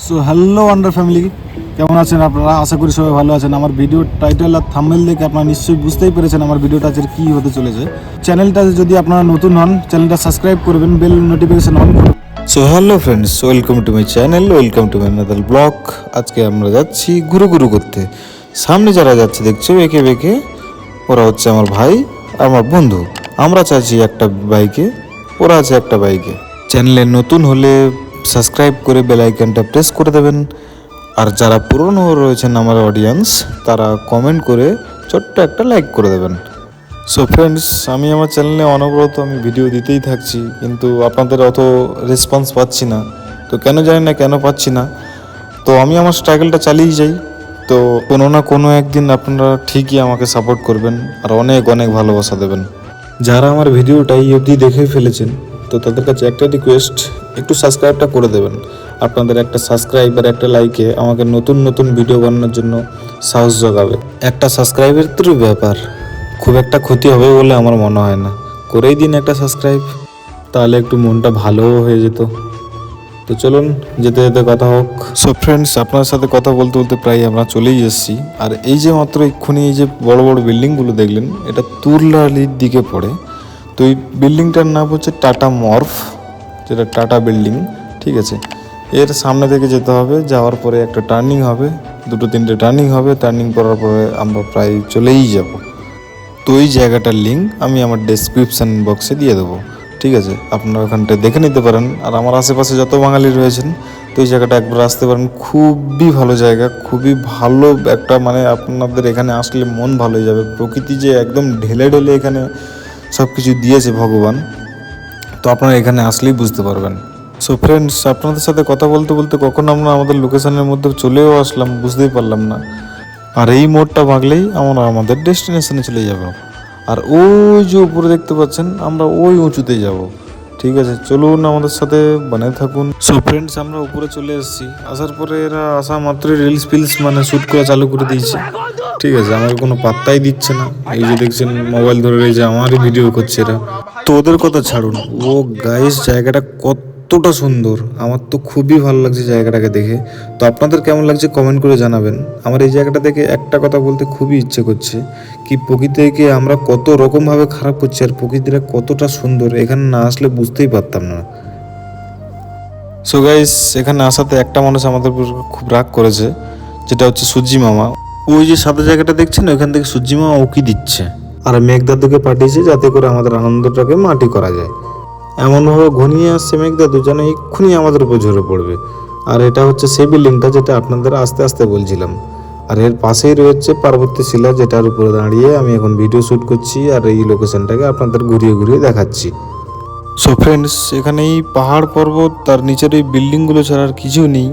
So hello wonder family, কেমন আছেন আপনারা? আশা করি সবাই ভালো আছেন। আমার ভিডিও টাইটেল আর থাম্বনেল দেখে আপনারা নিশ্চয়ই বুঝতেই পেরেছেন আমার ভিডিওটা আজকে কী হতে চলেছে। চ্যানেলটা যদি আপনারা নতুন হন, চ্যানেলটা সাবস্ক্রাইব করবেন, বেল নোটিফিকেশন অন করবেন। So hello friends, welcome to my channel, welcome to my Nadal blog. আজকে আমরা যাচ্ছি ঘুরু করতে। সামনে যারা যাচ্ছে দেখছো একে বেঁকে, ওরা হচ্ছে আমার ভাই, আমার বন্ধু। আমরা চাইছি একটা বাইকে, ওরা আছে একটা বাইকে। চ্যানেলে নতুন হলে সাবস্ক্রাইব করে বেল আইকনটা প্রেস করে দেবেন। আর যারা পুরনো রয়েছেন আমার অডিয়েন্স, তারা কমেন্ট করে ছোট্ট একটা লাইক করে দেবেন। সো ফ্রেন্ডস, আমি আমার চ্যানেলে অনবরত আমি ভিডিও দিতেই থাকছি, কিন্তু আপনাদের অত রেসপন্স পাচ্ছি না। তো কেন জানি না কেন পাচ্ছি না। তো আমি আমার স্ট্রাগলটা চালিয়ে যাই। তো কোনো না কোনো একদিন আপনারা ঠিকই আমাকে সাপোর্ট করবেন আর অনেক অনেক ভালোবাসা দেবেন। যারা আমার ভিডিওটা এই অবধি দেখে ফেলেছেন, তো তাদের কাছে একটা রিকোয়েস্ট, একটু সাবস্ক্রাইবটা করে দেবেন। আপনাদের একটা সাবস্ক্রাইব আর একটা লাইকে আমাকে নতুন নতুন ভিডিও বানানোর জন্য সাহস জোগাবে। একটা সাবস্ক্রাইবের তো ব্যাপার, খুব একটা ক্ষতি হবে বলে আমার মনে হয় না। করেই দিন একটা সাবস্ক্রাইব, তাহলে একটু মনটা ভালোও হয়ে যেত। তো চলুন যেতে যেতে কথা হোক। সো ফ্রেন্ডস, আপনার সাথে কথা বলতে বলতে প্রায় আমরা চলেই এসেছি। আর এই যে মাত্র এক্ষুনি এই যে বড় বড় বিল্ডিংগুলো দেখলেন, এটা তুরলালির দিকে পড়ে। তো এই বিল্ডিংটার নাম হচ্ছে টাটা মর্ফ, যেটা টাটা বিল্ডিং। ঠিক আছে, এর সামনে থেকে যেতে হবে। যাওয়ার পরে একটা টার্নিং হবে, দুটো তিনটে টার্নিং হবে। টার্নিং করার পরে আমরা প্রায় চলেই যাব। তো এই জায়গাটার লিঙ্ক আমি আমার ডেসক্রিপশান বক্সে দিয়ে দেবো। ঠিক আছে, আপনারা ওখানটা দেখে নিতে পারেন। আর আমার আশেপাশে যত বাঙালি রয়েছেন, তো এই জায়গাটা একবার আসতে পারেন। খুবই ভালো জায়গা, খুবই ভালো একটা, মানে আপনাদের এখানে আসলে মন ভালো হয়ে যাবে। প্রকৃতি যে একদম ঢেলে ঢেলে এখানে সব কিছু দিয়েছে ভগবান, তো আপনারা এখানে আসলেই বুঝতে পারবেন। সো ফ্রেন্ডস, আপনাদের সাথে কথা বলতে বলতে কখন আমরা আমাদের লোকেশনের মধ্যে চলেও আসলাম বুঝতেই পারলাম না। আর এই মোড়টা ভাগলেই আমরা আমাদের ডেস্টিনেশনে চলে যাব। আর ওই যে উপরে দেখতে পাচ্ছেন, আমরা ওই উঁচুতে যাব। ঠিক আছে, চলুন আমাদের সাথে বানিয়ে থাকুন। সো ফ্রেন্ডস, আমরা উপরে চলে এসেছি। আসার পরে এরা আসা মাত্রই রিলস ফিলস মানে শ্যুট করা চালু করে দিয়েছে। ঠিক আছে, আমাকে কোনো পাত্তাই দিচ্ছে না। এই যে দেখছেন মোবাইল ধরে এই যে আমারই ভিডিও করছে এরা। তো ওদের কথা ছাড়ুন, ও গাইস জায়গাটা কতটা সুন্দর, আমার তো খুবই ভালো লাগছে জায়গাটাকে দেখে। তো আপনাদের কেমন লাগছে কমেন্ট করে জানাবেন। আমার এই জায়গাটা দেখে একটা কথা বলতে খুবই ইচ্ছে করছে, কি প্রকৃতিকে আমরা কত রকমভাবে খারাপ করছি আর প্রকৃতিটা কতটা সুন্দর, এখানে না আসলে বুঝতেই পারতাম না। সো গাইস, এখানে আসাতে একটা মানুষ আমাদের উপর খুব রাগ করেছে, যেটা হচ্ছে সূর্যি মামা। ওই যে সাদা জায়গাটা দেখছেন, ওইখান থেকে সূর্যি মামা উকি দিচ্ছে আর মেঘদাদুকে পাঠিয়েছে যাতে করে আমাদের আনন্দটাকে মাটি করা যায়। এমনভাবে ঘনিয়ে আসছে মেঘদাদু যেন এক্ষুনি আমাদের উপর ঝরে পড়বে। আর এটা হচ্ছে সেই বিল্ডিংটা যেটা আপনাদের আস্তে আস্তে বলছিলাম। আর এর পাশেই রয়েছে পার্বতী শিলা, যেটার উপরে দাঁড়িয়ে আমি এখন ভিডিও শ্যুট করছি আর এই লোকেশনটাকে আপনাদের ঘুরিয়ে ঘুরিয়ে দেখাচ্ছি। সো ফ্রেন্ডস, এখানে এই পাহাড় পর্বত তার নিচের এই বিল্ডিংগুলো ছাড়া আর কিছু নেই।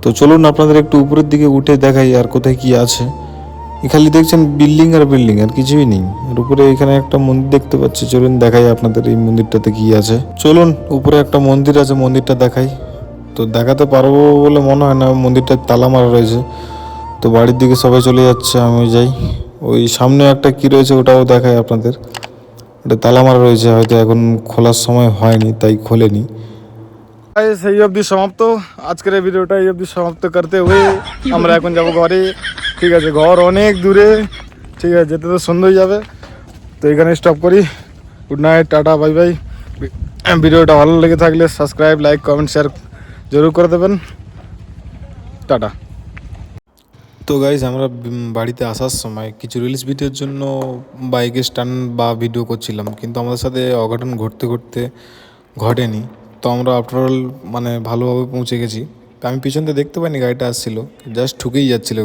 তো চলুন আপনাদের একটু উপরের দিকে উঠে দেখাই আর কোথায় কি আছে। খালি দেখছেন বিল্ডিং আর বিল্ডিং, আর কিছুই নেই। আর উপরে এখানে একটা মন্দির দেখতে পাচ্ছি, চলুন দেখাই আপনাদের এই মন্দিরটাতে কি আছে। চলুন, উপরে একটা মন্দির আছে, মন্দিরটা দেখাই। তো দেখাতে পারবো বলে মনে হয় না, মন্দিরটা তালা মারা রয়েছে। তো বাড়ির দিকে সবাই চলে যাচ্ছে, আমি যাই। ওই সামনে একটা কি রয়েছে ওটাও দেখাই আপনাদের। ওটা তালা মারা রয়েছে, হয়তো এখন খোলার সময় হয়নি তাই খোলেনি। এই অবধি সমাপ্ত, আজকের এই ভিডিওটা এই অবধি সমাপ্ত করতে হয়ে আমরা এখন যাব ঘরে। ঠিক আছে, ঘর অনেক দূরে। ঠিক আছে, যেতে তো সন্ধ্যা হয়ে যাবে। তো এখানে স্টপ করি। Good night, tata, bye bye. ভিডিওটা ভালো লেগে থাকলে সাবস্ক্রাইব, লাইক, কমেন্ট, শেয়ার জরুর করে দেবেন। টাটা। তো গাইজ, আমরা বাড়িতে আসার সময় কিছু রিলস ভিডিওর জন্য বাইকে স্টান্ট বা ভিডিও করছিলাম, কিন্তু আমাদের সাথে অঘটন ঘটতে ঘটতে ঘটেনি। তো আমরা আফটারঅল মানে ভালোভাবে পৌঁছে গেছি। আমি পিছন থেকে দেখতে পাইনি গাড়িটা আসছিল, জাস্ট ঠুকেই যাচ্ছিলো।